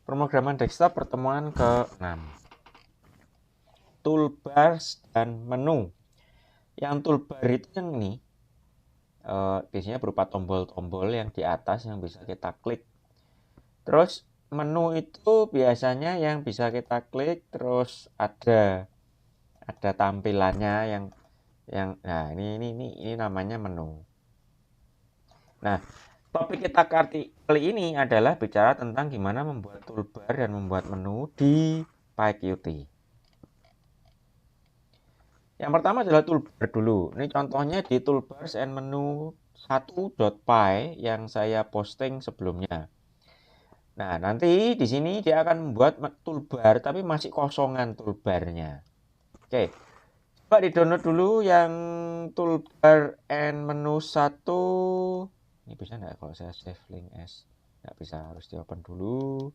Pemrograman desktop pertemuan ke-6. Toolbars dan menu. Yang toolbar itu yang ini biasanya berupa tombol-tombol yang di atas yang bisa kita klik. Terus menu itu biasanya yang bisa kita klik, terus ada tampilannya yang nah ini namanya menu. Nah, topik kita kali ini adalah bicara tentang gimana membuat toolbar dan membuat menu di PyQt. Yang pertama adalah toolbar dulu. Ini contohnya di toolbars and menu 1.py yang saya posting sebelumnya. Nah, nanti di sini dia akan membuat toolbar tapi masih kosongan toolbarnya. Oke. Coba di-download dulu yang toolbar and menu 1. Ini bisa enggak kalau saya save link as? Enggak bisa, harus di-open dulu.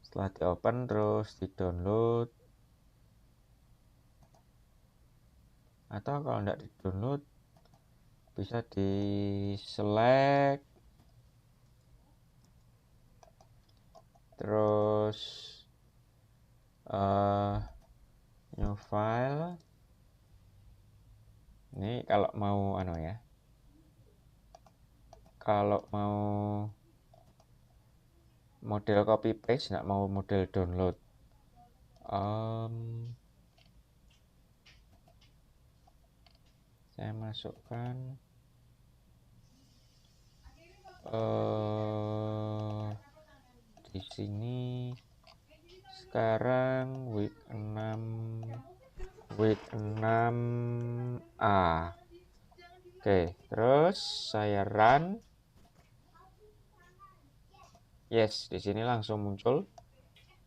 Setelah di-open terus di-download. Atau kalau enggak di-download bisa di-select. Terus new file. Ini kalau mau kalau mau model copy paste, nggak mau model download. Saya masukkan di sini sekarang week 6A. Oke, terus saya run. Yes, di sini langsung muncul.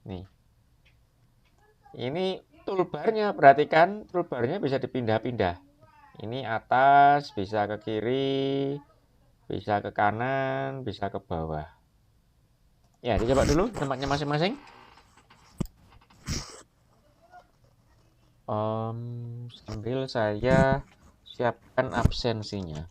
Nih. Ini toolbarnya, perhatikan toolbarnya bisa dipindah-pindah. Ini atas, bisa ke kiri, bisa ke kanan, bisa ke bawah. Ya, dicoba dulu tempatnya masing-masing. Sambil saya siapkan absensinya.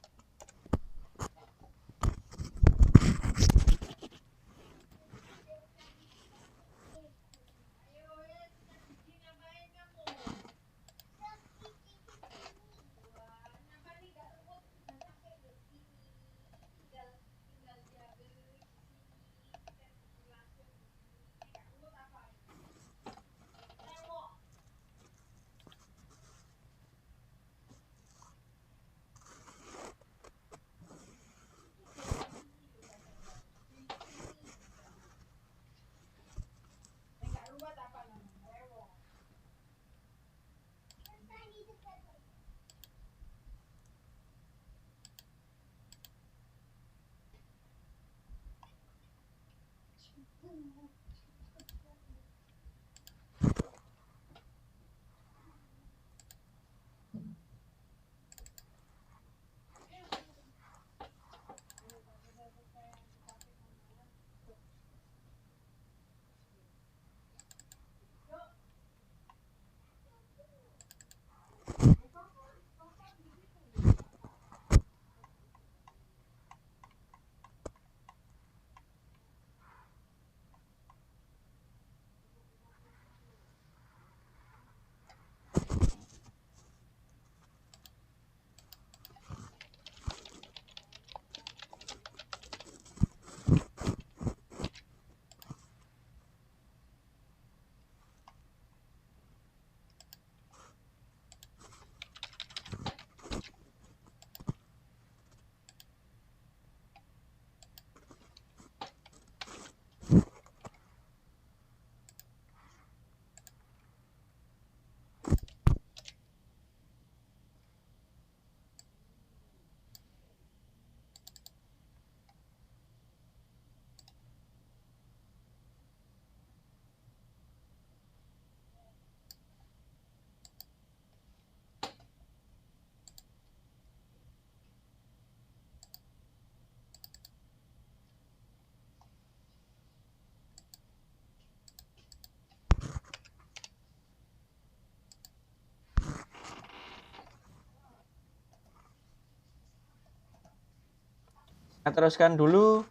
Saya teruskan dulu.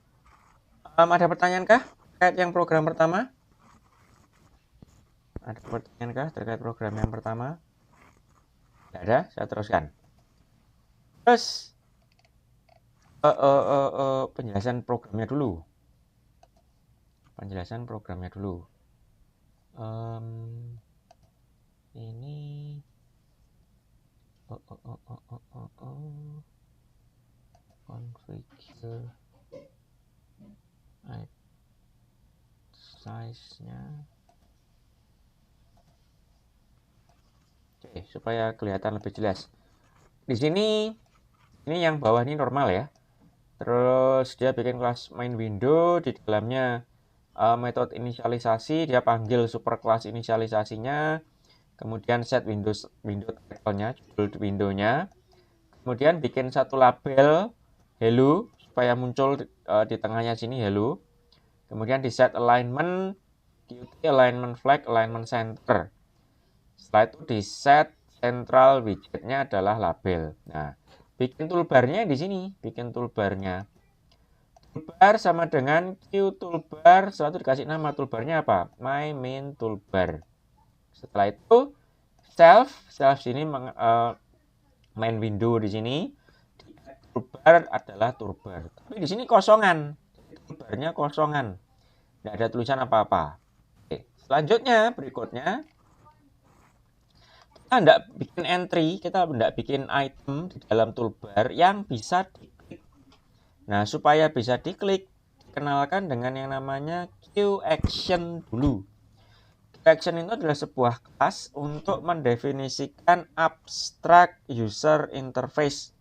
Ada pertanyaan kah terkait yang program pertama? Ada pertanyaan kah terkait program yang pertama? Tidak ada, saya teruskan. Terus penjelasan programnya dulu. Penjelasan programnya dulu. Ini configure size-nya. Oke, supaya kelihatan lebih jelas. Di sini ini yang bawah ini normal ya. Terus dia bikin kelas main window, di dalamnya metode inisialisasi, dia panggil superclass inisialisasinya, kemudian set window title-nya, judul window-nya, kemudian bikin satu label hello supaya muncul di tengahnya sini hello, kemudian di set alignment, Qt alignment flag, alignment center. Setelah itu di set central widgetnya adalah label. Nah, bikin toolbarnya di sini, bikin toolbarnya. Toolbar sama dengan Q toolbar, setelah itu dikasih nama toolbarnya apa? My main toolbar. Setelah itu self sini main window di sini. Toolbar adalah toolbar. Tapi di sini kosongan. Toolbarnya kosongan. Tidak ada tulisan apa-apa. Oke, selanjutnya berikutnya kita tidak bikin entry, kita tidak bikin item di dalam toolbar yang bisa diklik. Nah, supaya bisa diklik, dikenalkan dengan yang namanya QAction dulu. QAction itu adalah sebuah kelas untuk mendefinisikan abstract user interface.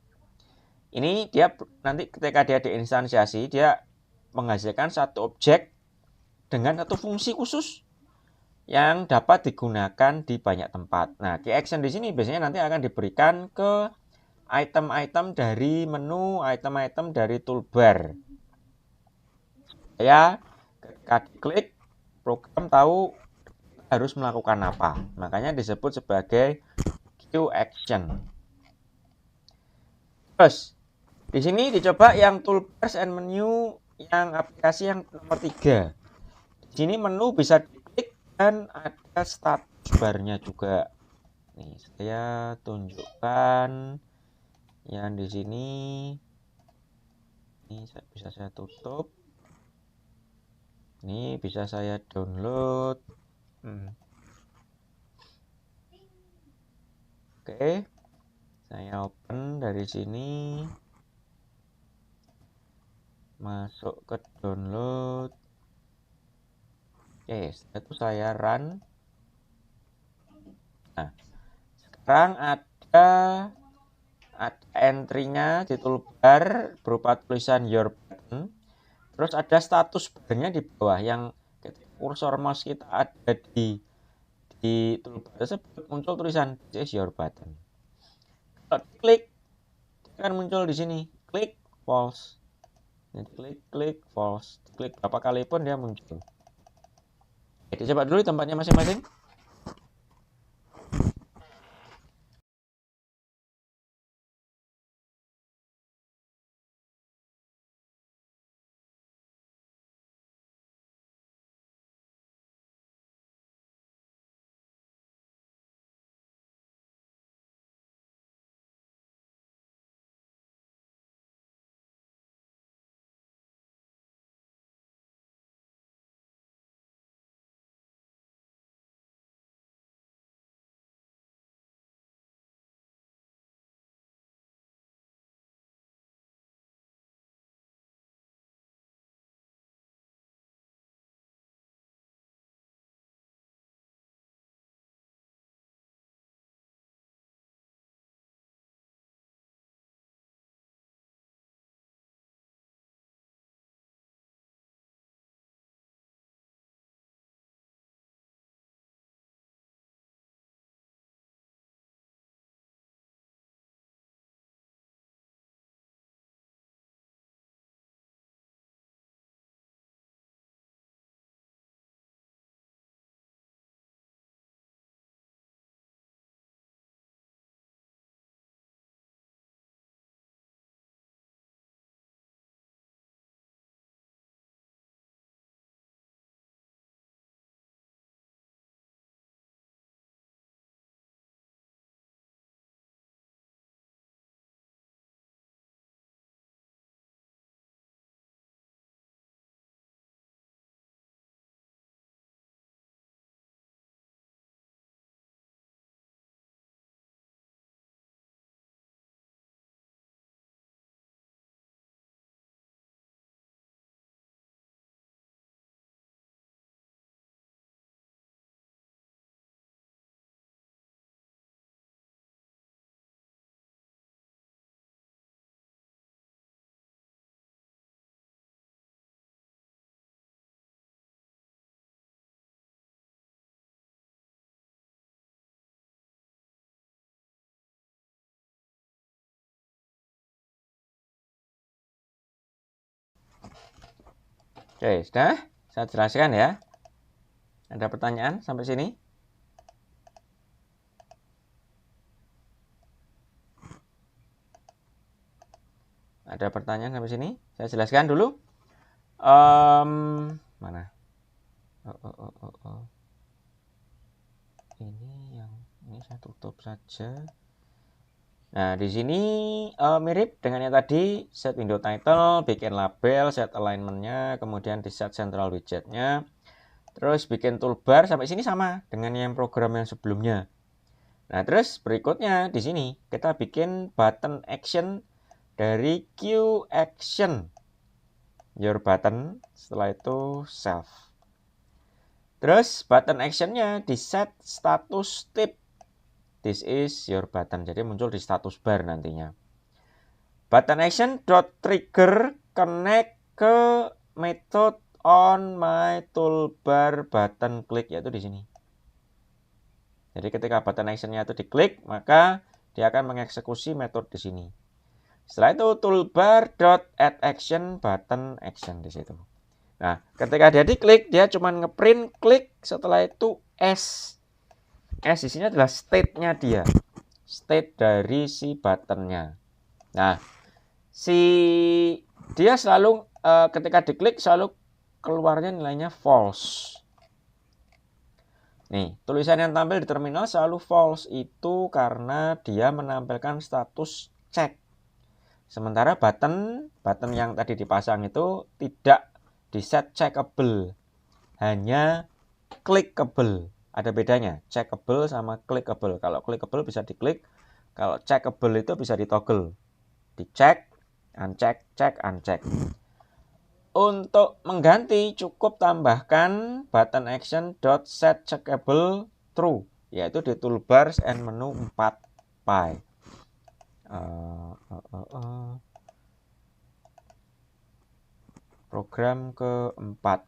Ini dia nanti ketika dia diinstansiasi, dia menghasilkan satu objek dengan satu fungsi khusus yang dapat digunakan di banyak tempat. Nah, key action di sini biasanya nanti akan diberikan ke item-item dari menu, item-item dari toolbar. Ya, ketika diklik, program tahu harus melakukan apa. Makanya disebut sebagai queue action. Terus, di sini dicoba yang toolbars and menu yang aplikasi yang nomor 3. Di sini menu bisa diklik dan ada status barnya juga. Nih, saya tunjukkan yang di sini. Ini bisa saya tutup. Ini bisa saya download. Oke, saya open dari sini, masuk ke download. Oke, setelah itu saya run. Nah, sekarang ada entry-nya di toolbar berupa tulisan your button. Terus ada status barnya di bawah yang ketika kursor mouse kita ada di toolbar tersebut muncul tulisan this is your button. Kalau diklik akan muncul di sini klik false. Jadi klik false. Klik berapa kali pun dia muncul. Jadi coba dulu tempatnya masing-masing. Oke, sudah saya jelaskan ya. Ada pertanyaan sampai sini? Ada pertanyaan sampai sini? Saya jelaskan dulu. Mana? Oh. Ini saya tutup saja. Nah, di sini mirip dengan yang tadi, set window title, bikin label, set alignment-nya, kemudian di set central widget-nya, terus bikin toolbar, sampai sini sama dengan yang program yang sebelumnya. Nah, terus berikutnya di sini kita bikin button action dari Q action, your button, setelah itu self. Terus button actionnya di set status tip, this is your button, jadi muncul di status bar nantinya. Button action dot trigger connect ke method on my toolbar button click, yaitu di sini. Jadi ketika button actionnya itu diklik, maka dia akan mengeksekusi metode di sini. Setelah itu toolbar dot add action button action di situ. Nah, ketika dia diklik, dia cuma ngeprint klik, setelah itu S. S di sini adalah state-nya dia. State dari si buttonnya. Nah, dia selalu ketika diklik selalu keluarnya nilainya false. Nih, tulisan yang tampil di terminal selalu false itu karena dia menampilkan status check. Sementara button yang tadi dipasang itu tidak di set checkable, hanya clickable. Ada bedanya, checkable sama clickable. Kalau clickable bisa diklik, kalau checkable itu bisa ditoggle, dicek, uncheck, check, uncheck. Untuk mengganti cukup tambahkan button action dot set checkable true, yaitu di toolbars and menu 4 pie. Program keempat.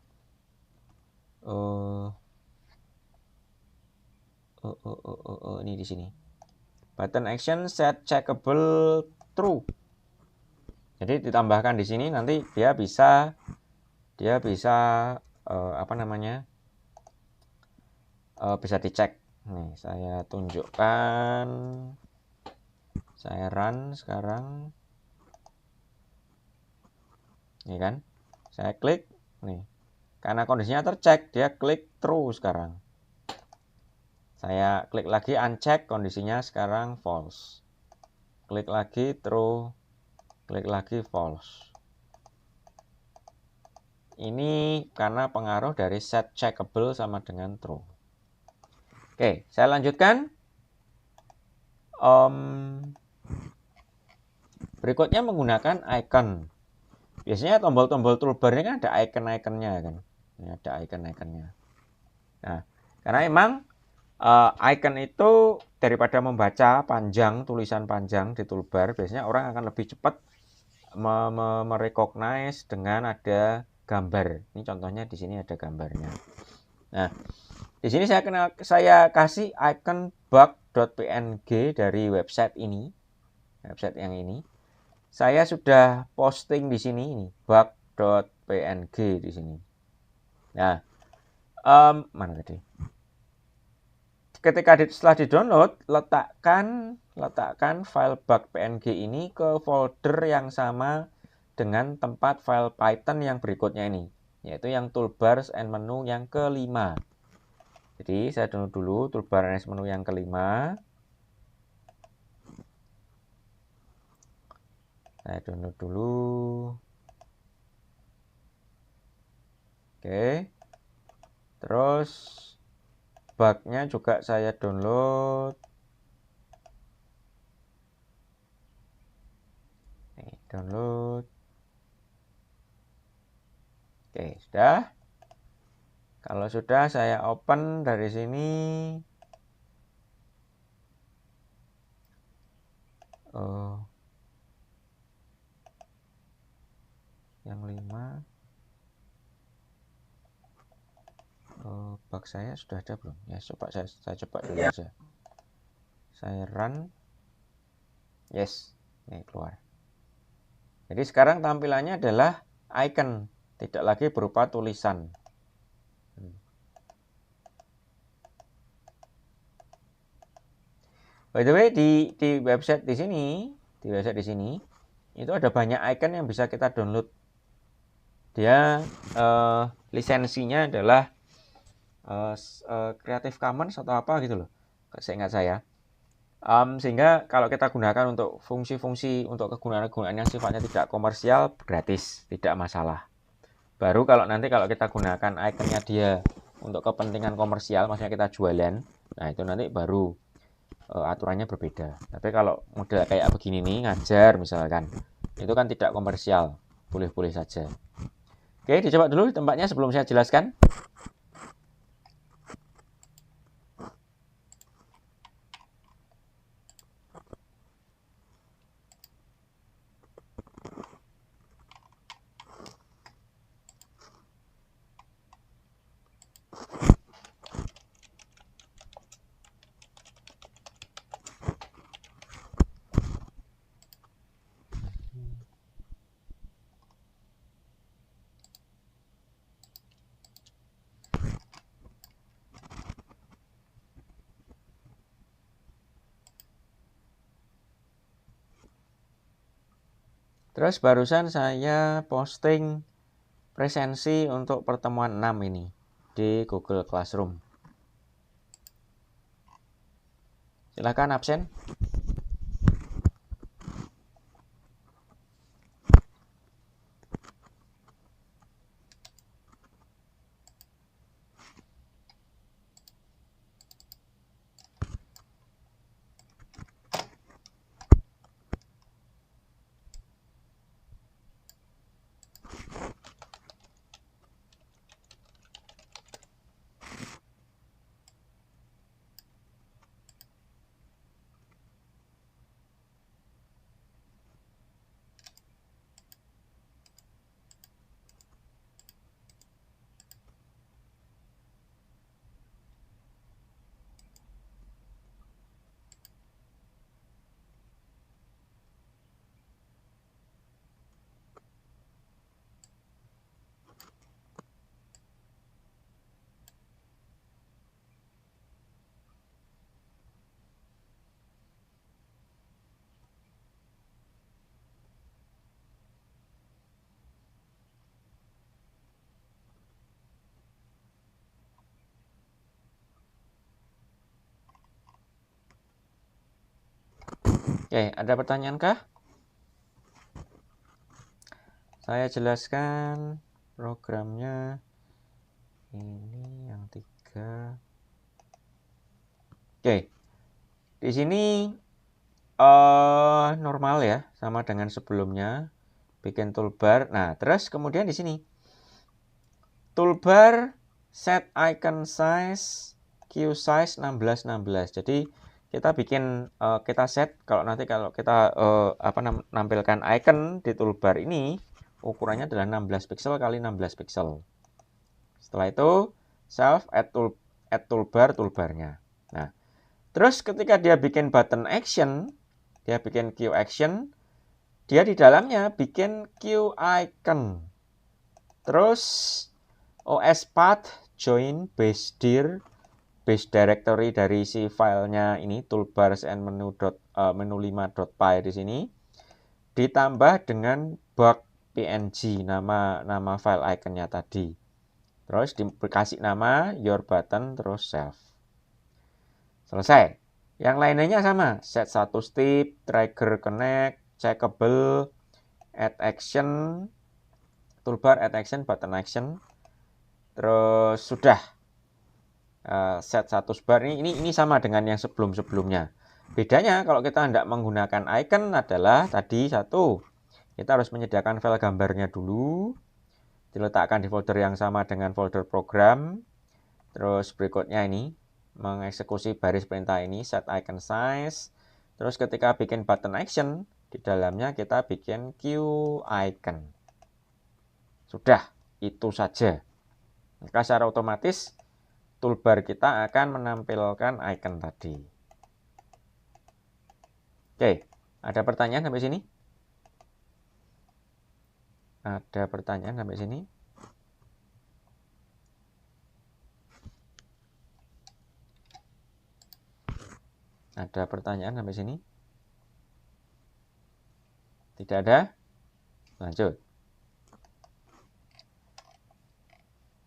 Ini di sini. Button action set checkable true. Jadi ditambahkan di sini nanti dia bisa bisa dicek. Nih, saya tunjukkan. Saya run sekarang. Ini kan. Saya klik nih. Karena kondisinya tercek, dia klik true sekarang. Saya klik lagi uncheck, kondisinya sekarang false. Klik lagi true, klik lagi false. Ini karena pengaruh dari set checkable sama dengan true. Oke, saya lanjutkan. Berikutnya menggunakan icon. Biasanya tombol-tombol toolbar ini kan ada icon-iconnya kan. Ini ada icon-iconnya. Nah, karena emang icon itu daripada membaca panjang, tulisan panjang di toolbar, biasanya orang akan lebih cepat merecognize dengan ada gambar. Ini contohnya di sini ada gambarnya. Nah, di sini saya kasih icon bug.png dari website ini. Website yang ini. Saya sudah posting di sini ini bug.png di sini. Nah, mana tadi? Ketika setelah di-download, letakkan file bug.png ini ke folder yang sama dengan tempat file Python yang berikutnya ini, yaitu yang toolbars and menu yang kelima. Jadi saya download dulu toolbar and menu yang kelima. Saya download dulu. Oke. Terus bugnya juga saya download. Nih, download. Oke, sudah. Kalau sudah saya open dari sini. Yang 5. Bug saya sudah ada belum? Ya, coba saya coba dulu aja. Saya run. Yes, nih keluar. Jadi sekarang tampilannya adalah icon. tidak lagi berupa tulisan. By the way, di website di sini itu ada banyak icon yang bisa kita download. Dia lisensinya adalah Creative Commons atau apa gitu loh, seingat saya. Sehingga kalau kita gunakan untuk fungsi-fungsi untuk kegunaan-kegunaan yang sifatnya tidak komersial, gratis, tidak masalah. Baru kalau kita gunakan ikonnya dia untuk kepentingan komersial, maksudnya kita jualan, nah itu nanti baru aturannya berbeda. Tapi kalau model kayak begini nih, ngajar misalkan, itu kan tidak komersial, boleh-boleh saja. Oke, dicoba dulu tempatnya sebelum saya jelaskan. Terus barusan saya posting presensi untuk pertemuan 6 ini di Google Classroom. Silakan absen. Oke, ada pertanyaan kah? Saya jelaskan programnya. Ini yang 3. Oke, di sini normal ya, sama dengan sebelumnya. Bikin toolbar. Nah, terus kemudian di sini toolbar set icon size queue size 1616. Jadi kita bikin kita set kalau kita nampilkan icon di toolbar ini ukurannya adalah 16 pixel kali 16 pixel. Setelah itu self add toolbarnya. Nah, terus ketika dia bikin button action, dia bikin queue action, dia di dalamnya bikin queue icon. Terus OS path join base dir base directory dari si filenya ini toolbars and menu5.py di sini ditambah dengan bug png nama file iconnya tadi. Terus dikasih nama your button terus self. Selesai. Yang lainnya sama, set satu step, trigger connect, checkable, add action, toolbar add action, button action. Terus sudah. Set status bar ini sama dengan yang sebelum-sebelumnya. Bedanya kalau kita tidak menggunakan icon adalah tadi satu, kita harus menyediakan file gambarnya dulu, diletakkan di folder yang sama dengan folder program. Terus berikutnya ini mengeksekusi baris perintah ini set icon size. Terus ketika bikin button action, di dalamnya kita bikin queue icon. Sudah, itu saja. Maka secara otomatis toolbar kita akan menampilkan icon tadi. Oke, ada pertanyaan sampai sini? Ada pertanyaan sampai sini? Ada pertanyaan sampai sini? Tidak ada? Lanjut.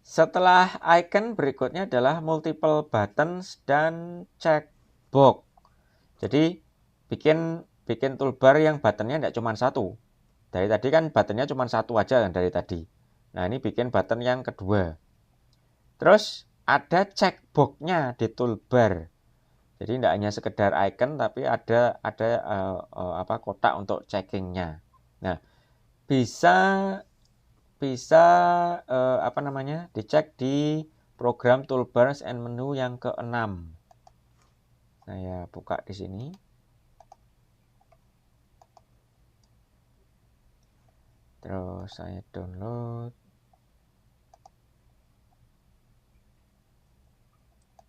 Setelah icon berikutnya adalah multiple buttons dan checkbox. Jadi bikin toolbar yang buttonnya tidak cuma satu. Dari tadi kan buttonnya cuma satu aja kan dari tadi. Nah ini bikin button yang kedua. Terus ada checkbox-nya di toolbar. Jadi tidak hanya sekedar icon tapi ada kotak untuk checkingnya. Nah bisa dicek di program toolbars and menu yang ke-6. Saya buka di sini. Terus saya download.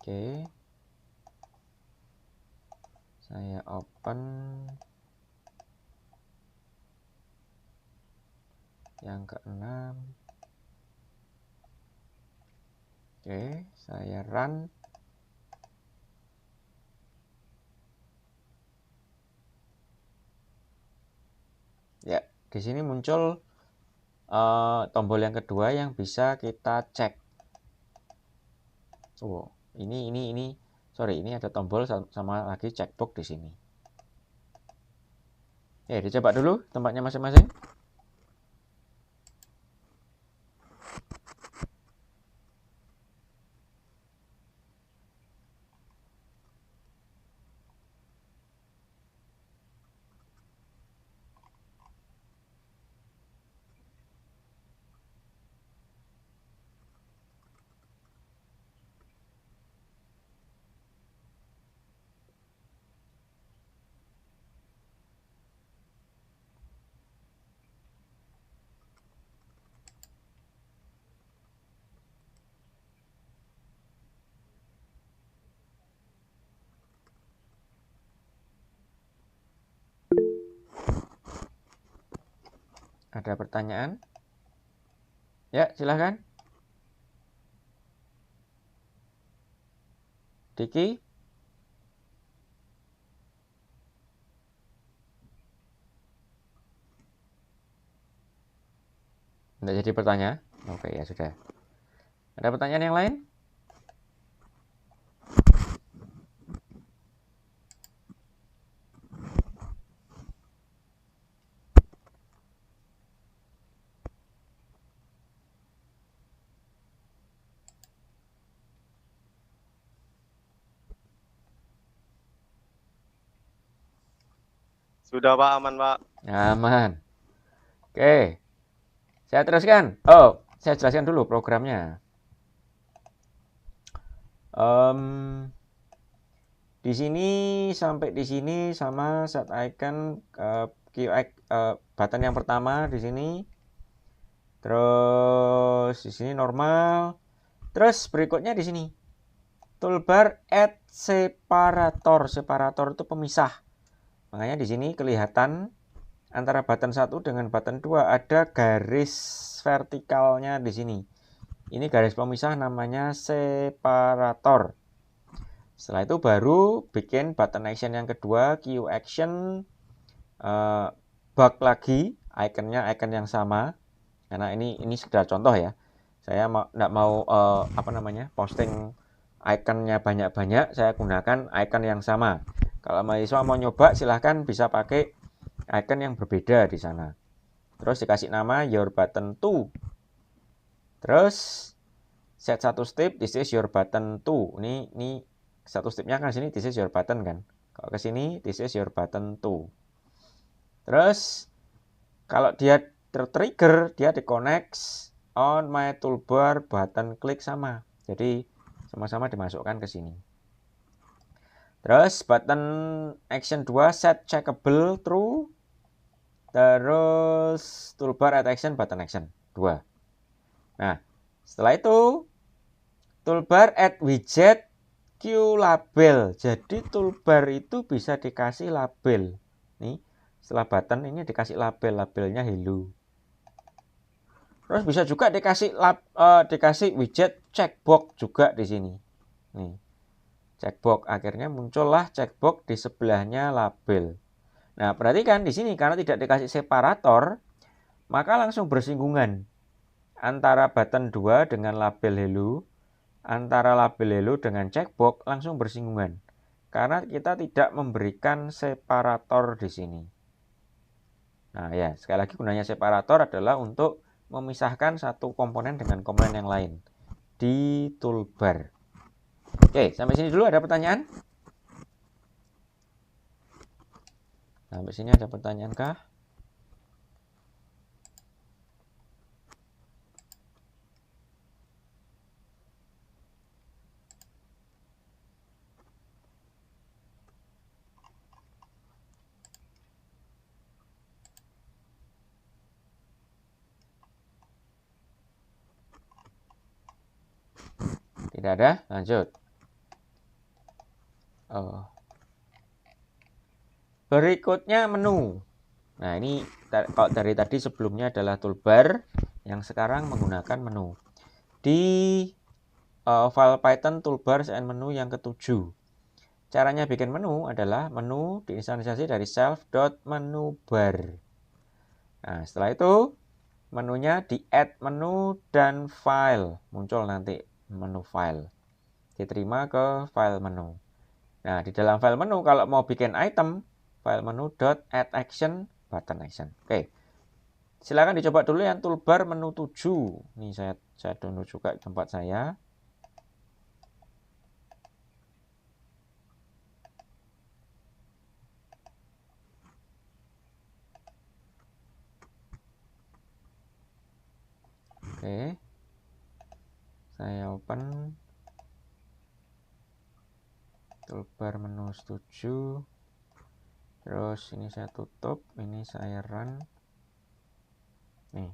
Oke. Saya open yang ke-6. Oke, saya run. Ya, di sini muncul tombol yang kedua yang bisa kita cek. Oh, ini ada tombol sama lagi checkbox di sini. Ya, dicoba dulu tempatnya masing-masing. Ada pertanyaan? Ya, silahkan. Diki? Tidak jadi pertanyaan? Oke, ya sudah. Ada pertanyaan yang lain? Sudah Pak, aman Pak. Aman. Oke. Saya teruskan. Oh, saya jelaskan dulu programnya. Di sini sampai di sini sama set icon button yang pertama di sini. Terus di sini normal. Terus berikutnya di sini toolbar add separator. Separator itu pemisah. Makanya di sini kelihatan antara button 1 dengan button 2 ada garis vertikalnya di sini. Ini garis pemisah namanya separator. Setelah itu baru bikin button action yang kedua, Q action, bug lagi, iconnya icon yang sama. Karena ini sekedar contoh ya. Saya nggak mau posting iconnya banyak-banyak, saya gunakan icon yang sama. Kalau mahasiswa mau nyoba silahkan bisa pakai icon yang berbeda di sana. Terus dikasih nama your button 2. Terus set satu step, this is your button 2. Ini satu stepnya kan sini this is your button kan. Kalau ke sini this is your button 2. Terus kalau dia tertrigger, dia di-connect on my toolbar button klik sama. Jadi sama-sama dimasukkan ke sini. Terus button action 2 set checkable true. Terus toolbar add action button action 2. Nah, setelah itu toolbar add widget Q label. Jadi toolbar itu bisa dikasih label. Nih, setelah button ini dikasih labelnya hello. Terus bisa juga dikasih widget checkbox juga di sini. Nih. checkbox. Akhirnya muncullah checkbox di sebelahnya label. Nah, perhatikan di sini karena tidak dikasih separator, maka langsung bersinggungan antara button 2 dengan label hello, antara label hello dengan checkbox langsung bersinggungan. Karena kita tidak memberikan separator di sini. Nah ya, sekali lagi gunanya separator adalah untuk memisahkan satu komponen dengan komponen yang lain di toolbar. Oke, sampai sini dulu ada pertanyaan? Sampai sini ada pertanyaan kah? Tidak ada? Lanjut. Berikutnya menu. Nah ini kalau dari tadi sebelumnya adalah toolbar, yang sekarang menggunakan menu. Di file Python toolbar and menu yang ketujuh. Caranya bikin menu adalah menu diinisialisasi dari self.menubar. Nah setelah itu menunya di add menu dan file. Muncul nanti menu file. Diterima ke file menu. Nah di dalam file menu kalau mau bikin item, file menu .add action button action. Oke. Silakan dicoba dulu yang toolbar menu 7. Ini saya download juga di tempat saya. Oke. Saya open toolbar menu 7. Terus ini saya tutup, ini saya run. Nih.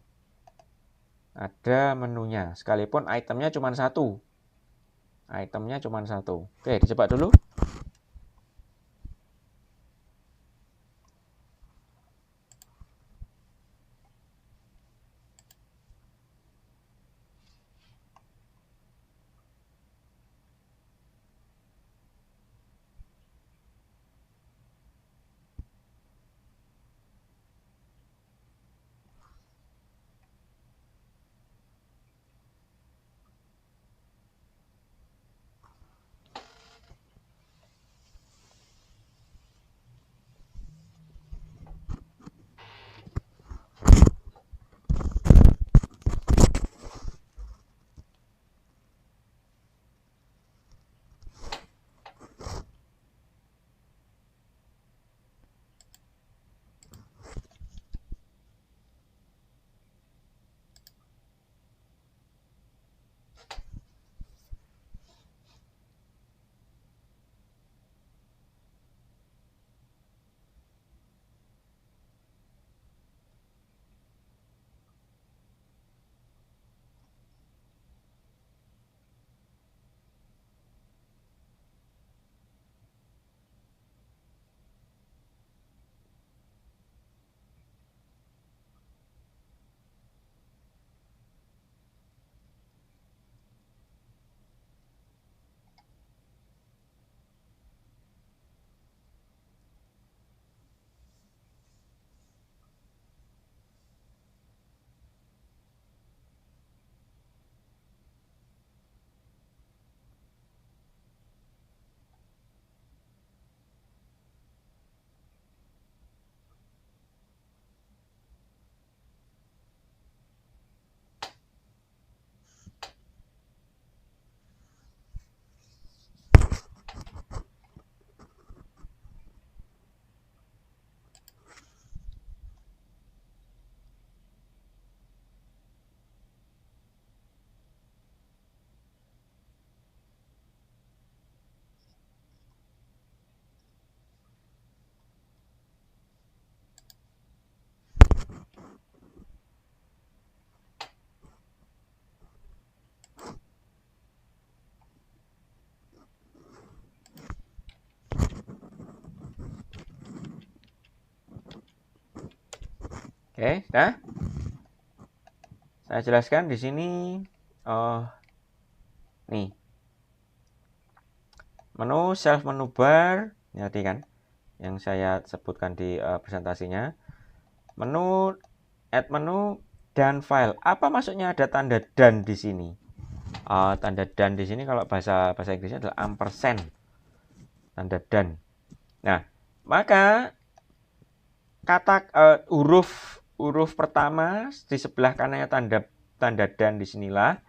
Ada menunya, sekalipun itemnya cuma satu. Itemnya cuma satu. Oke, dicoba dulu. Oke, nah. Saya jelaskan di sini nih. menu self menu bar, ini tadi kan yang saya sebutkan di presentasinya. Menu, add menu, dan file. Apa maksudnya ada tanda dan di sini? Tanda dan di sini kalau bahasa Inggrisnya adalah ampersand. Tanda dan. Nah, maka kata huruf pertama di sebelah kanannya tanda dan di sinilah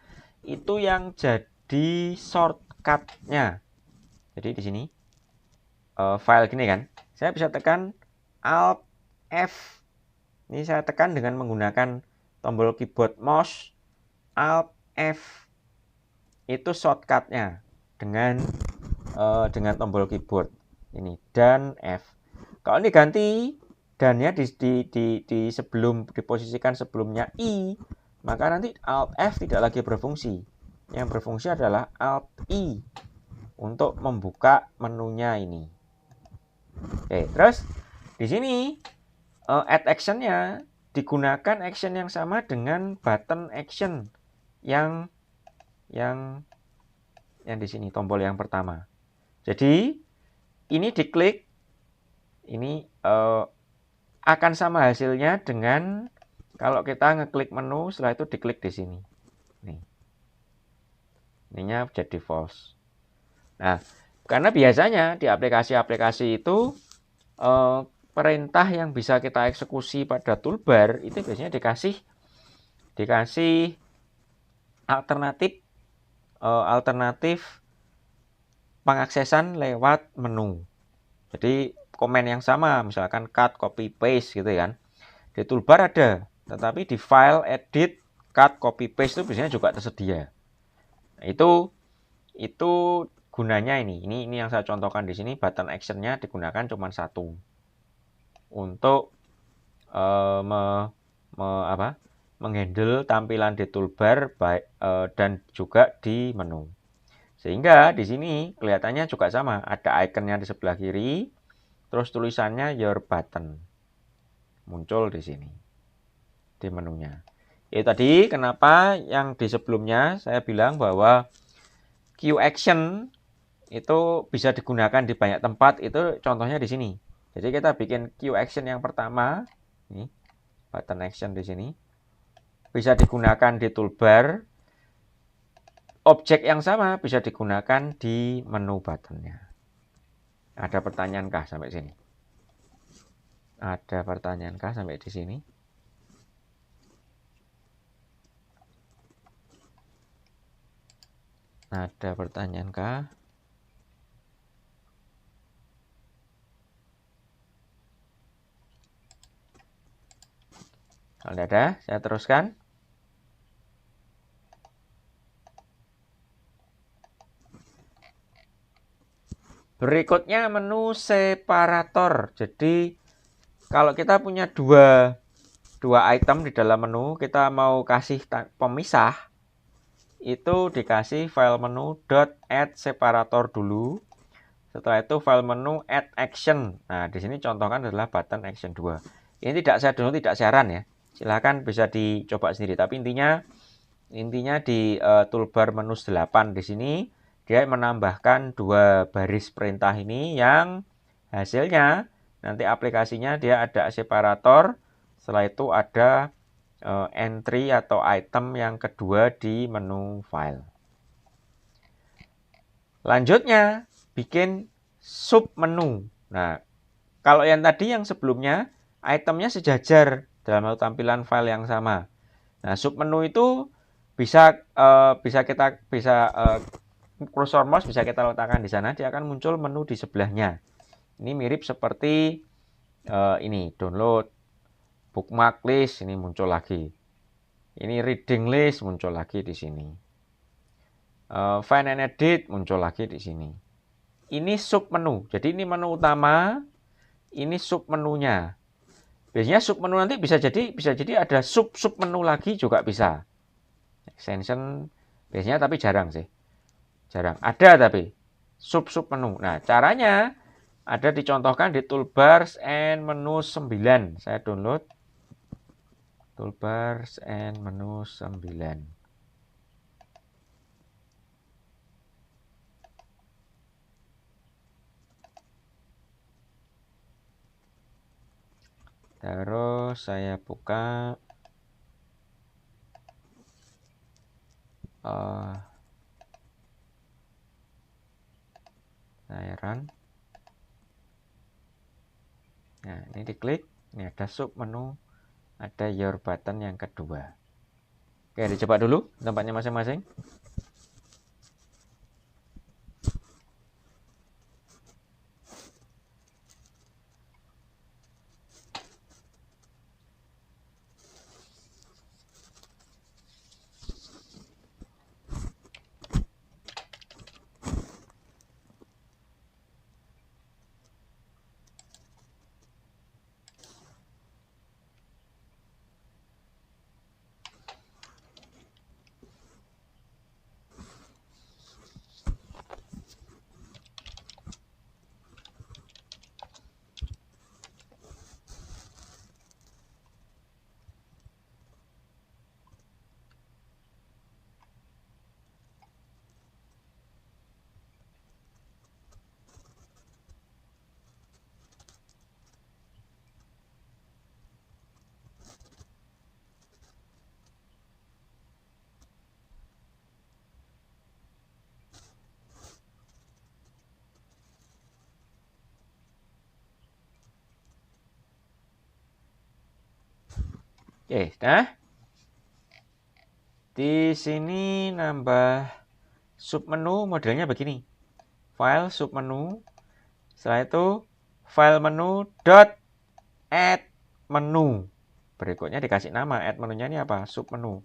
itu yang jadi shortcut-nya. Jadi di sini file gini kan, saya bisa tekan Alt F. Ini saya tekan dengan menggunakan tombol keyboard mouse Alt F. Itu shortcut-nya dengan tombol keyboard ini dan F. Kalau ini ganti dannya di sebelum diposisikan sebelumnya I, maka nanti Alt F tidak lagi berfungsi. Yang berfungsi adalah Alt I untuk membuka menunya ini. Oke, terus di sini add action-nya digunakan action yang sama dengan button action yang di sini, tombol yang pertama. Jadi ini diklik, ini akan sama hasilnya dengan kalau kita ngeklik menu, setelah itu diklik di sini. Nih. Ininya jadi false. Nah, karena biasanya di aplikasi-aplikasi itu perintah yang bisa kita eksekusi pada toolbar itu biasanya dikasih alternatif pengaksesan lewat menu. Jadi komen yang sama, misalkan cut, copy, paste gitu kan. Di toolbar ada, tetapi di file, edit, cut, copy, paste itu biasanya juga tersedia. Nah, itu gunanya ini yang saya contohkan di sini, button action-nya digunakan cuma satu untuk menghandle tampilan di toolbar dan juga di menu. Sehingga di sini kelihatannya juga sama, ada ikonnya di sebelah kiri, terus tulisannya your button muncul di sini di menunya. Itu tadi kenapa yang di sebelumnya saya bilang bahwa Q action itu bisa digunakan di banyak tempat, itu contohnya di sini. Jadi kita bikin Q action yang pertama, ini button action di sini, bisa digunakan di toolbar. Objek yang sama bisa digunakan di menu buttonnya. Ada pertanyaankah sampai sini? Ada pertanyaankah sampai di sini? Ada pertanyaankah? Kalau tidak ada, saya teruskan. Berikutnya menu separator. Jadi kalau kita punya dua item di dalam menu, kita mau kasih pemisah, itu dikasih file menu .add separator dulu. Setelah itu file menu add action. Nah, di sini contohkan adalah button action 2. Ini tidak saya download, tidak saran ya. Silahkan bisa dicoba sendiri. Tapi intinya di toolbar menu 8 di sini dia menambahkan dua baris perintah ini yang hasilnya nanti aplikasinya dia ada separator, setelah itu ada entry atau item yang kedua di menu file. Lanjutnya bikin sub menu. Nah, kalau yang tadi yang sebelumnya itemnya sejajar dalam tampilan file yang sama. Nah, sub menu itu bisa cursor mouse bisa kita letakkan di sana, dia akan muncul menu di sebelahnya. Ini mirip seperti ini download, bookmark list ini muncul lagi. Ini reading list muncul lagi di sini. Find and edit muncul lagi di sini. Ini sub menu. Jadi ini menu utama, ini sub menunya. Biasanya sub menu nanti bisa jadi ada sub menu lagi juga bisa. Extension biasanya tapi jarang sih. Jarang. Ada tapi sub menu. Nah, caranya ada dicontohkan di toolbars and menu 9. Saya download toolbars and menu 9. Terus saya buka saya run. Nah, ini diklik, ini ada sub menu, ada your button yang kedua. Oke, dicoba dulu tempatnya masing-masing. Oke, nah di sini nambah submenu modelnya begini. File submenu, setelah itu file menu dot add menu. Berikutnya dikasih nama add menunya ini apa? Submenu.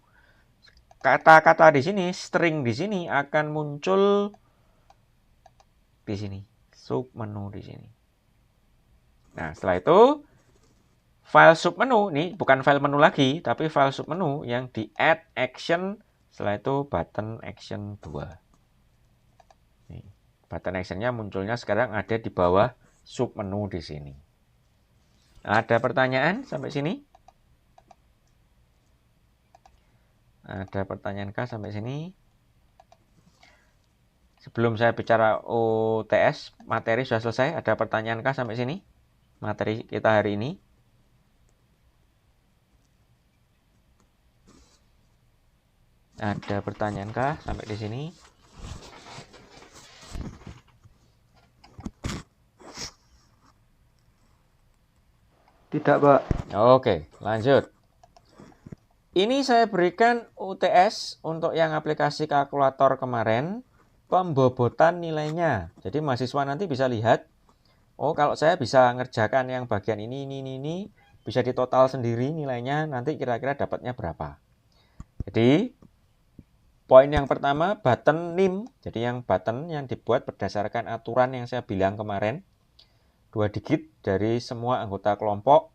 Kata-kata di sini, string di sini akan muncul di sini, submenu di sini. Nah, setelah itu file submenu ini bukan file menu lagi, tapi file submenu yang di add action, setelah itu button action 2. Nih, button actionnya munculnya sekarang ada di bawah submenu di sini. Ada pertanyaan sampai sini? Ada pertanyaan kah sampai sini? Sebelum saya bicara OTS, materi sudah selesai. Ada pertanyaan kah sampai sini? Materi kita hari ini. Ada pertanyaan kah sampai di sini? Tidak, Pak. Oke, lanjut. Ini saya berikan UTS untuk yang aplikasi kalkulator kemarin, pembobotan nilainya. Jadi mahasiswa nanti bisa lihat, oh kalau saya bisa ngerjakan yang bagian ini, bisa ditotal sendiri nilainya, nanti kira-kira dapatnya berapa. Jadi poin yang pertama, button NIM. Jadi yang button yang dibuat berdasarkan aturan yang saya bilang kemarin. 2 digit dari semua anggota kelompok.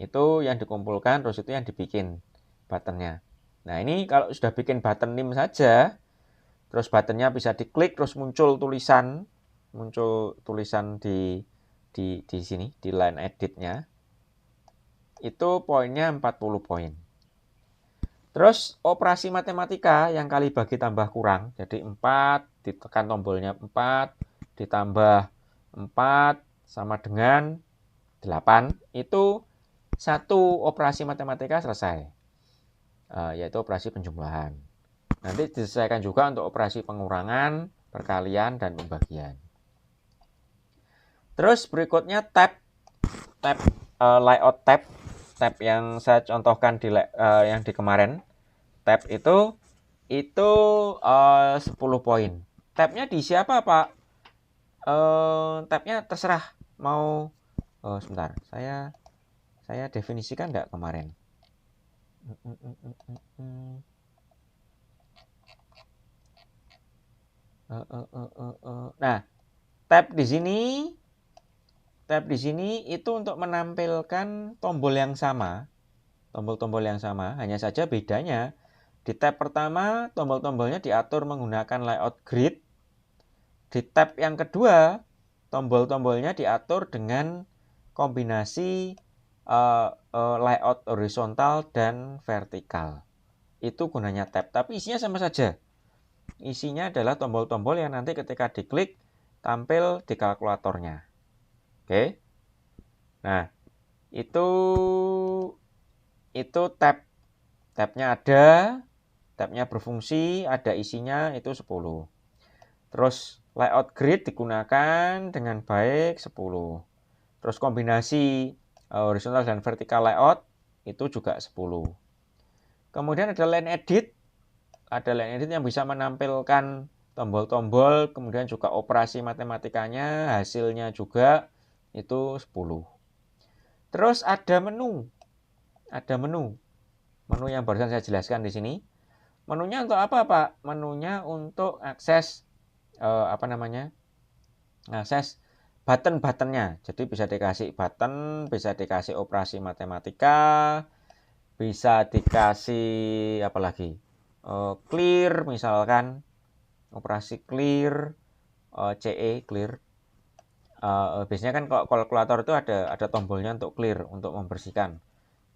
Itu yang dikumpulkan, terus itu yang dibikin buttonnya. Nah ini kalau sudah bikin button NIM saja, terus buttonnya bisa diklik, terus muncul tulisan di sini, di line editnya. Itu poinnya 40 poin. Terus operasi matematika yang kali bagi tambah kurang. Jadi 4, ditekan tombolnya 4, ditambah 4 sama dengan 8. Itu satu operasi matematika selesai. Yaitu operasi penjumlahan. Nanti diselesaikan juga untuk operasi pengurangan, perkalian, dan pembagian. Terus berikutnya tab layout tab yang saya contohkan yang di kemarin. Tab itu 10 poin. Tabnya di siapa, Pak? Tabnya terserah mau. Sebentar, saya definisikan enggak kemarin. Nah, tab di sini itu untuk menampilkan tombol yang sama, tombol-tombol yang sama, hanya saja bedanya di tab pertama tombol-tombolnya diatur menggunakan layout grid. Di tab yang kedua tombol-tombolnya diatur dengan kombinasi layout horizontal dan vertikal. Itu gunanya tab, tapi isinya sama saja. Isinya adalah tombol-tombol yang nanti ketika diklik tampil di kalkulatornya. Oke. Nah, itu tabnya ada, tabnya berfungsi, ada isinya itu 10. Terus layout grid digunakan dengan baik 10. Terus kombinasi horizontal dan vertikal layout itu juga 10. Kemudian ada line edit. Ada line edit yang bisa menampilkan tombol-tombol, kemudian juga operasi matematikanya, hasilnya juga itu 10. Terus ada menu. Ada menu. Menu yang barusan saya jelaskan di sini. Menunya untuk apa, Pak? Menunya untuk akses akses button-buttonnya. Jadi bisa dikasih button, bisa dikasih operasi matematika, bisa dikasih apa lagi? Clear misalkan, operasi clear, CE clear. Biasanya kan kalau kalkulator itu ada tombolnya untuk clear, untuk membersihkan.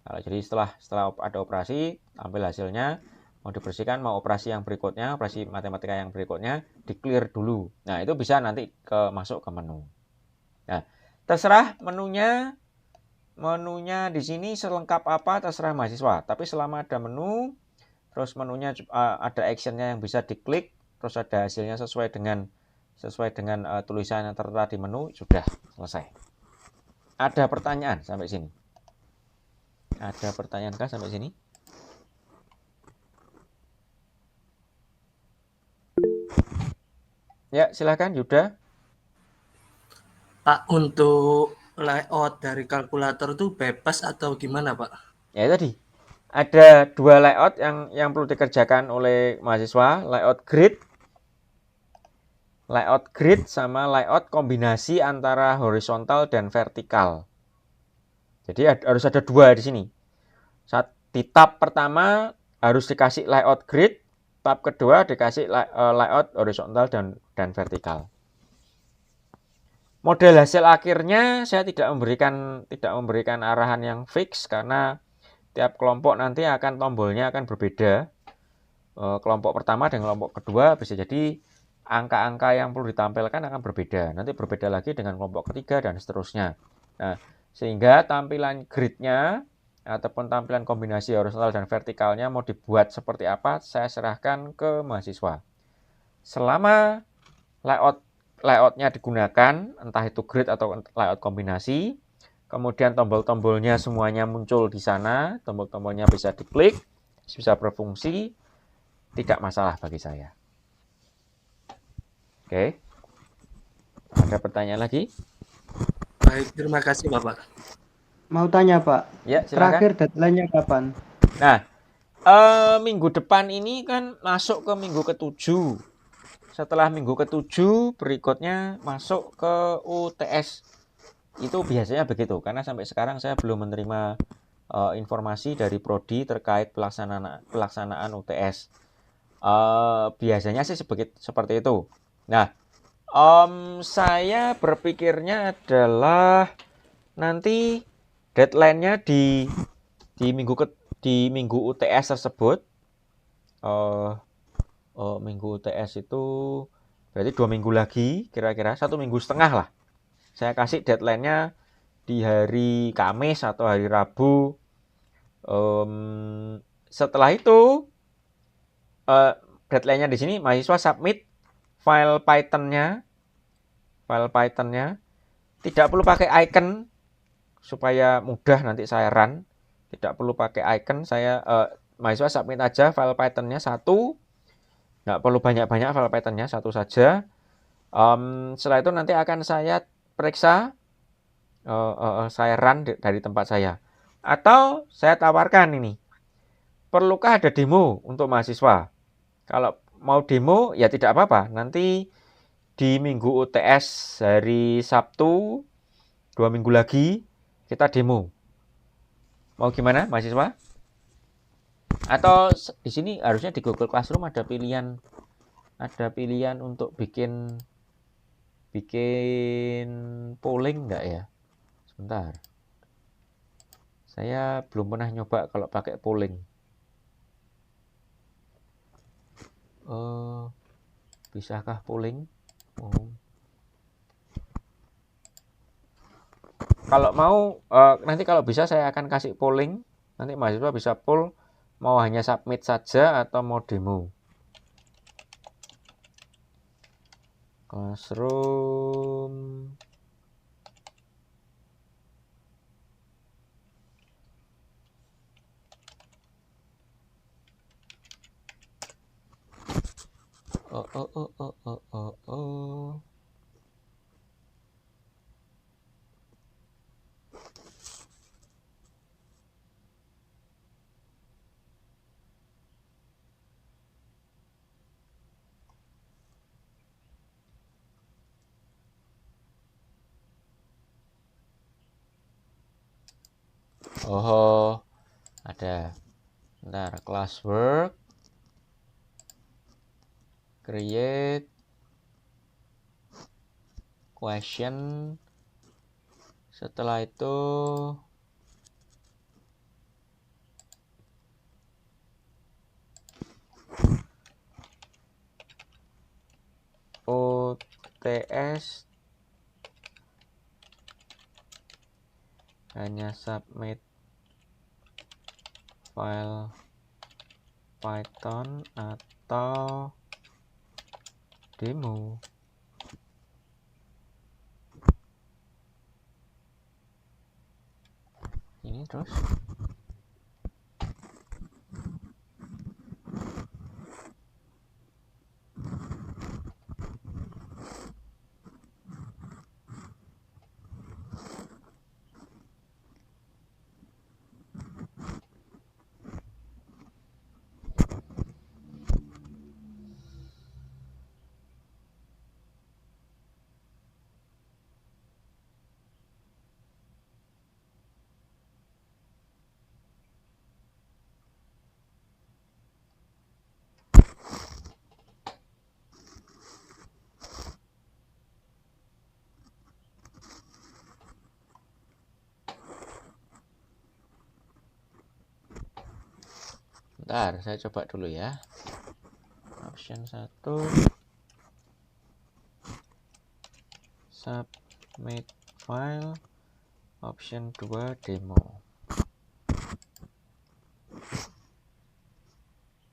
Jadi setelah ada operasi, ambil hasilnya, mau dibersihkan, mau operasi yang berikutnya, operasi matematika yang berikutnya, di clear dulu. Nah, itu bisa nanti masuk ke menu. Nah, terserah menunya di sini selengkap apa terserah mahasiswa. Tapi selama ada menu, terus menunya ada actionnya yang bisa diklik, terus ada hasilnya sesuai dengan tulisan yang tertera di menu, sudah selesai. Ada pertanyaan sampai sini? Ada pertanyaan kah sampai sini? Ya, silakan Yuda. Pak, untuk layout dari kalkulator itu bebas atau gimana, Pak? Ya tadi ada dua layout yang perlu dikerjakan oleh mahasiswa, layout grid sama layout kombinasi antara horizontal dan vertikal. Jadi harus ada dua di sini. Di tab pertama harus dikasih layout grid, tab kedua dikasih layout horizontal dan vertikal. Model hasil akhirnya saya tidak memberikan arahan yang fix karena tiap kelompok nanti tombolnya akan berbeda. Kelompok pertama dan kelompok kedua bisa jadi angka-angka yang perlu ditampilkan akan berbeda. Nanti berbeda lagi dengan kelompok ketiga dan seterusnya. Nah, sehingga tampilan gridnya ataupun tampilan kombinasi horizontal dan vertikalnya mau dibuat seperti apa, saya serahkan ke mahasiswa. Selama layoutnya digunakan, entah itu grid atau layout kombinasi, kemudian tombol-tombolnya semuanya muncul di sana, tombol-tombolnya bisa diklik, bisa berfungsi, tidak masalah bagi saya. Oke. Ada pertanyaan lagi? Baik, terima kasih, Bapak. Mau tanya, Pak. Ya, silakan. Terakhir deadline-nya kapan? Nah, minggu depan ini kan masuk ke minggu ke-7. Setelah minggu ke-7 berikutnya masuk ke UTS. Itu biasanya begitu, karena sampai sekarang saya belum menerima informasi dari Prodi terkait pelaksanaan UTS. Biasanya sih seperti itu. Nah, saya berpikirnya adalah nanti deadline-nya di minggu UTS tersebut. Minggu UTS itu berarti 2 minggu lagi, kira-kira 1,5 minggu lah. Saya kasih deadline-nya di hari Kamis atau hari Rabu. Setelah itu deadline-nya di sini mahasiswa submit file Python-nya. Tidak perlu pakai icon supaya mudah nanti saya run. Tidak perlu pakai icon, mahasiswa submit aja file Python-nya satu. Nggak perlu banyak-banyak file Python-nya, satu saja. Setelah itu nanti akan saya periksa, saya run dari tempat saya. Atau saya tawarkan ini, perlukah ada demo untuk mahasiswa? Kalau mau demo ya tidak apa-apa. Nanti di minggu UTS hari Sabtu 2 minggu lagi kita demo. Mau gimana mahasiswa? Atau di sini harusnya di Google Classroom ada pilihan untuk bikin polling enggak ya? Sebentar. Saya belum pernah nyoba kalau pakai polling. Bisakah polling? kalau mau nanti kalau bisa saya akan kasih polling. Nanti mahasiswa bisa poll mau hanya submit saja atau mau demo. Classroom. Oh. Oh, ada. Ntar classwork, create question. Setelah itu OTS hanya submit file Python atau demo. Ini terus. Bentar, saya coba dulu ya. Option 1 submit file, option 2 demo.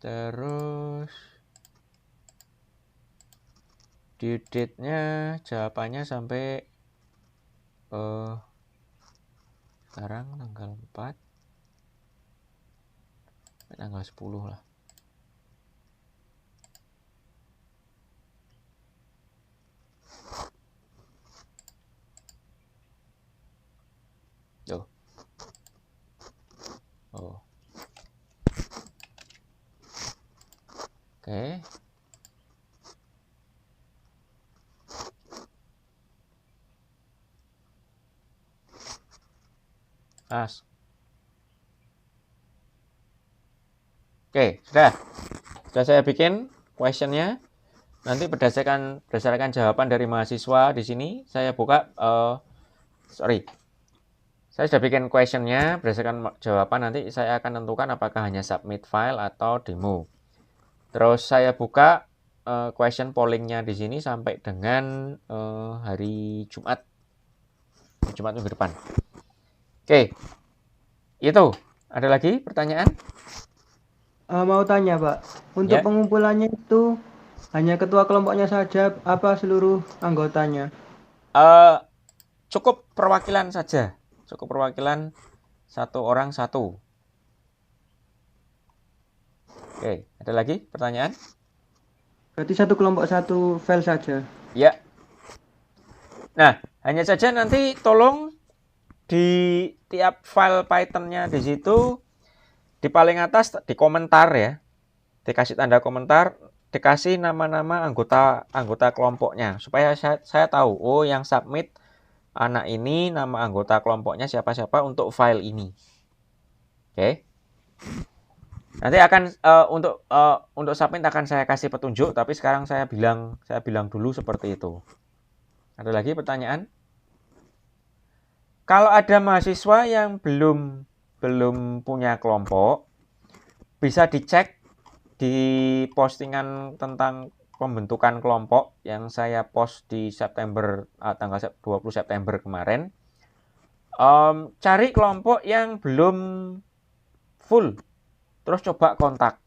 Terus due date-nya jawabannya sampai sekarang tanggal 4 tanggal 10 lah. Tuh. Oh. Oke. As. Oke, sudah saya bikin questionnya. Nanti berdasarkan jawaban dari mahasiswa di sini, saya buka. Saya sudah bikin questionnya. Berdasarkan jawaban nanti saya akan tentukan apakah hanya submit file atau demo. Terus saya buka question pollingnya di sini sampai dengan hari Jumat minggu depan. Oke, itu. Ada lagi pertanyaan? Mau tanya Pak, untuk Ya. pengumpulannya itu hanya ketua kelompoknya saja, apa seluruh anggotanya? Cukup perwakilan saja. Cukup perwakilan satu orang satu. Oke, ada lagi pertanyaan? Berarti satu kelompok satu file saja. Ya. Nah, hanya saja nanti tolong di tiap file Python-nya di situ di paling atas di komentar ya. Dikasih tanda komentar, dikasih nama-nama anggota kelompoknya supaya saya tahu, oh yang submit anak ini, nama anggota kelompoknya siapa-siapa untuk file ini. Oke. Nanti akan untuk submit akan saya kasih petunjuk, tapi sekarang saya bilang dulu seperti itu. Ada lagi pertanyaan? Kalau ada mahasiswa yang belum punya kelompok, bisa dicek di postingan tentang pembentukan kelompok yang saya post di September tanggal 20 September kemarin. Cari kelompok yang belum full, terus coba kontak.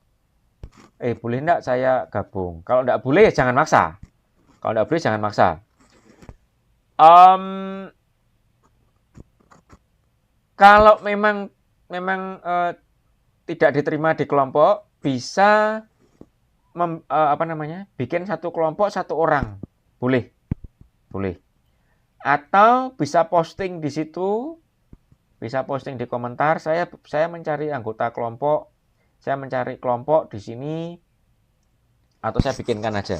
Boleh enggak saya gabung? Kalau enggak boleh, ya jangan maksa. Kalau enggak boleh, jangan maksa. Kalau memang tidak diterima di kelompok, bisa bikin satu kelompok satu orang, boleh. Atau bisa posting di situ, bisa posting di komentar. Saya mencari anggota kelompok, saya mencari kelompok di sini, atau saya bikinkan aja.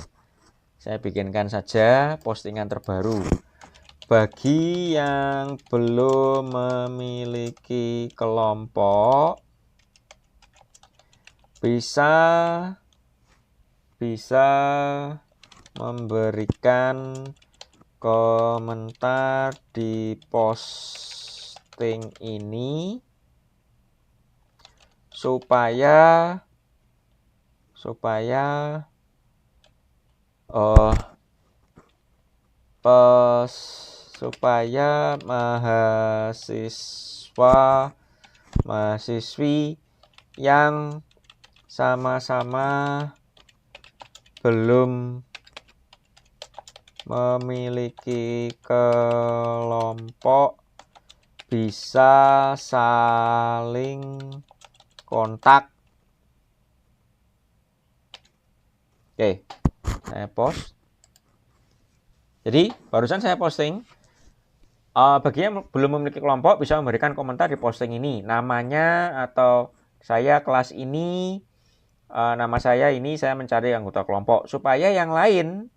Saya bikinkan saja postingan terbaru. Bagi yang belum memiliki kelompok, bisa memberikan komentar di posting ini supaya mahasiswi yang sama-sama belum memiliki kelompok bisa saling kontak. Oke, saya post. Jadi barusan saya posting. Bagi yang belum memiliki kelompok bisa memberikan komentar di posting ini. Namanya atau saya kelas ini, nama saya ini, saya mencari anggota kelompok. Supaya yang lain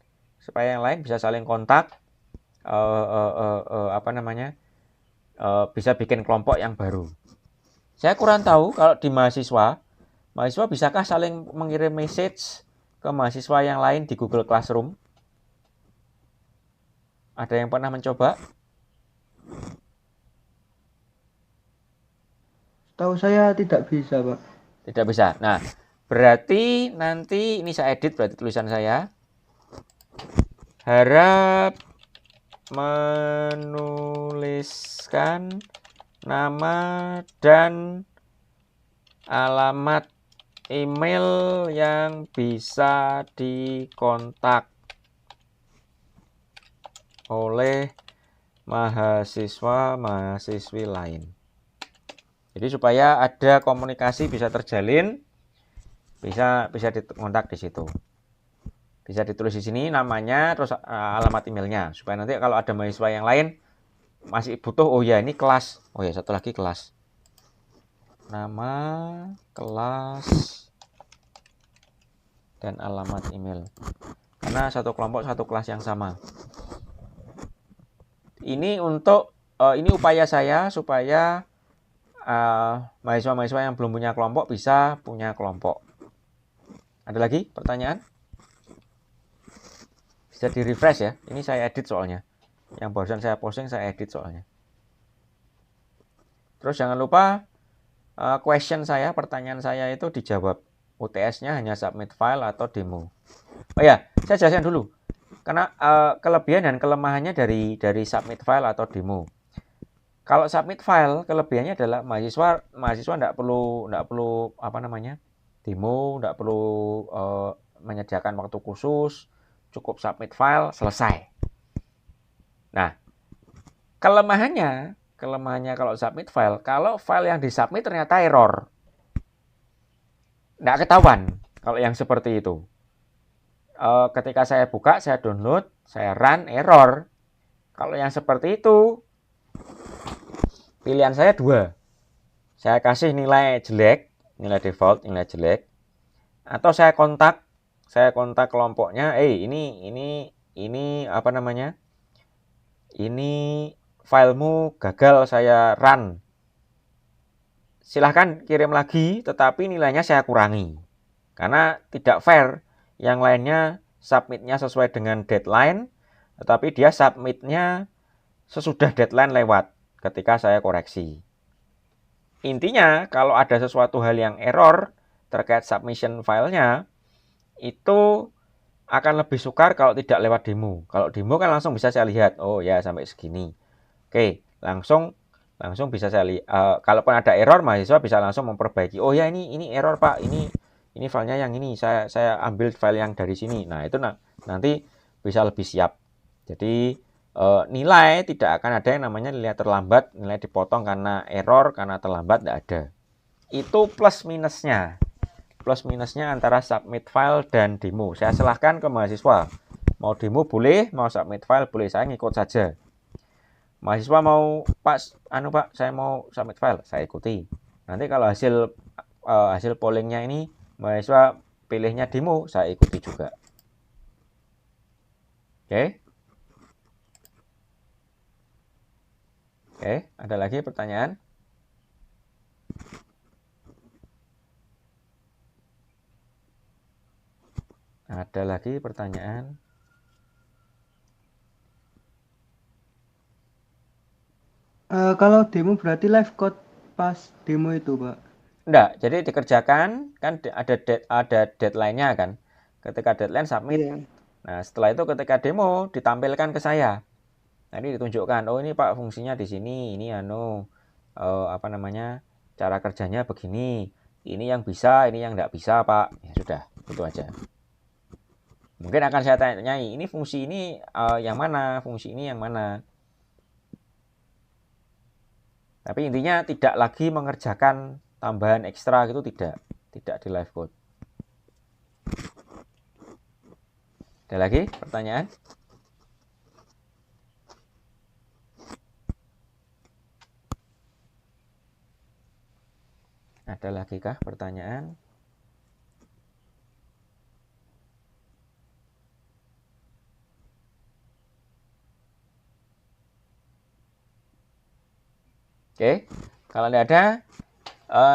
bisa saling kontak. Bisa bikin kelompok yang baru. Saya kurang tahu kalau di mahasiswa bisakah saling mengirim message ke mahasiswa yang lain di Google Classroom? Ada yang pernah mencoba? Tahu saya tidak bisa, Pak. Tidak bisa. Nah, berarti nanti ini saya edit, berarti tulisan saya. Harap menuliskan nama dan alamat email yang bisa dikontak oleh mahasiswa-mahasiswi lain. Jadi supaya ada komunikasi bisa terjalin, bisa dikontak di situ. Bisa ditulis di sini namanya, terus alamat emailnya, supaya nanti kalau ada mahasiswa yang lain masih butuh, oh ya ini kelas, oh ya satu lagi kelas, nama, kelas, dan alamat email. Karena satu kelompok satu kelas yang sama. Ini ini upaya saya supaya mahasiswa-mahasiswa yang belum punya kelompok bisa punya kelompok. Ada lagi pertanyaan? Bisa di refresh ya. Ini saya edit soalnya. Yang barusan saya posting saya edit soalnya. Terus jangan lupa pertanyaan saya itu dijawab. UTS-nya hanya submit file atau demo. Oh ya, saya jelaskan dulu. Karena kelebihan dan kelemahannya dari submit file atau demo. Kalau submit file, kelebihannya adalah mahasiswa enggak perlu demo, enggak perlu menyediakan waktu khusus, cukup submit file, selesai. Nah, kelemahannya kalau submit file, kalau file yang disubmit ternyata error, enggak ketahuan kalau yang seperti itu. Ketika saya buka, saya download, saya run, error. Kalau yang seperti itu, pilihan saya dua. Saya kasih nilai jelek, nilai default, nilai jelek, atau saya kontak kelompoknya, ini filemu gagal saya run. Silahkan kirim lagi, tetapi nilainya saya kurangi. Karena tidak fair, yang lainnya submitnya sesuai dengan deadline, tetapi dia submitnya sesudah deadline lewat ketika saya koreksi. Intinya, kalau ada sesuatu hal yang error terkait submission filenya, itu akan lebih sukar kalau tidak lewat demo. Kalau demo kan langsung bisa saya lihat, oh ya sampai segini. Oke, langsung Langsung bisa saya kalaupun ada error, mahasiswa bisa langsung memperbaiki. Oh ya, ini error Pak, ini filenya yang ini, saya ambil file yang dari sini. Nah itu nanti bisa lebih siap. Jadi nilai tidak akan ada yang namanya nilai terlambat, nilai dipotong karena error, karena terlambat, tidak ada. Itu plus minusnya. Plus minusnya antara submit file dan demo. Saya silahkan ke mahasiswa. Mau demo boleh, mau submit file boleh, saya ngikut saja. Mahasiswa mau, Pak, saya mau submit file, saya ikuti. Nanti kalau hasil pollingnya ini mahasiswa pilihnya demo, saya ikuti juga. Oke? Oke, ada lagi pertanyaan? Ada lagi pertanyaan? Kalau demo berarti live code pas demo itu, Pak. Enggak, jadi dikerjakan, kan ada deadline-nya kan. Ketika deadline submit. Iya. Nah, setelah itu ketika demo ditampilkan ke saya. Nanti ditunjukkan, oh ini Pak fungsinya di sini, ini apa namanya, cara kerjanya begini. Ini yang bisa, ini yang enggak bisa Pak. Ya sudah, itu aja. Mungkin akan saya tanya-tanyai, ini fungsi ini yang mana, fungsi ini yang mana. Tapi intinya tidak lagi mengerjakan tambahan ekstra gitu, tidak di live code. Ada lagi pertanyaan? Ada lagi kah pertanyaan? Oke, kalau tidak ada,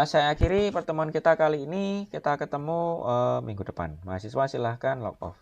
saya akhiri pertemuan kita kali ini. Kita ketemu minggu depan. Mahasiswa silahkan log off.